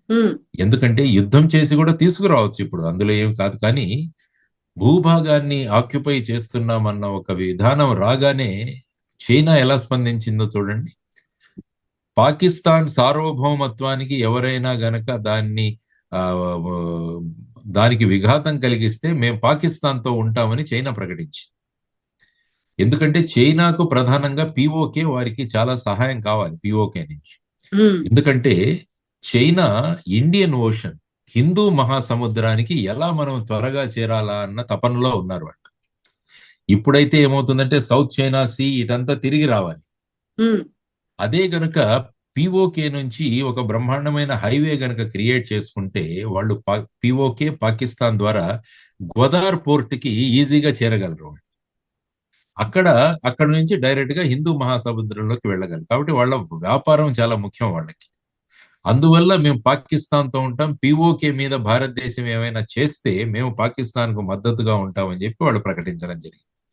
ఉమ్, ఎందుకంటే యుద్ధం చేసి కూడా తీసుకురావచ్చు ఇప్పుడు, అందులో ఏం కాదు. కానీ భూభాగాన్ని ఆక్యుపై చేస్తున్నామన్న ఒక విధానం రాగానే చైనా ఎలా స్పందించిందో చూడండి. పాకిస్తాన్ సార్వభౌమత్వానికి ఎవరైనా గనక ఆ, దానికి విఘాతం కలిగిస్తే మేము పాకిస్తాన్తో ఉంటామని చైనా ప్రకటించింది. ఎందుకంటే చైనాకు ప్రధానంగా పిఓకే వారికి చాలా సహాయం కావాలి, పిఓకే నుంచి. ఉమ్, ఎందుకంటే చైనా ఇండియన్ ఓషన్, హిందూ మహాసముద్రానికి ఎలా మనం త్వరగా చేరాలా అన్న తపనలో ఉన్నారు వాళ్ళు. ఇప్పుడైతే ఏమవుతుందంటే సౌత్ చైనా సీ ఇటంతా తిరిగి రావాలి. ఉమ్, అదే గనుక పిఓకే నుంచి ఒక బ్రహ్మాండమైన హైవే గనుక క్రియేట్ చేసుకుంటే వాళ్ళు పిఓకే పాకిస్తాన్ ద్వారా గ్వదార్ పోర్ట్ కి ఈజీగా చేరగలరు వాళ్ళు. అక్కడ అక్కడ నుంచి డైరెక్ట్ గా హిందూ మహాసముద్రంలోకి వెళ్ళగలరు. కాబట్టి వాళ్ళ వ్యాపారం చాలా ముఖ్యం వాళ్ళకి. అందువల్ల మేము పాకిస్తాన్తో ఉంటాం, పిఓకే మీద భారతదేశం ఏమైనా చేస్తే మేము పాకిస్తాన్కు మద్దతుగా ఉంటామని చెప్పి వాళ్ళు ప్రకటించడం జరిగింది.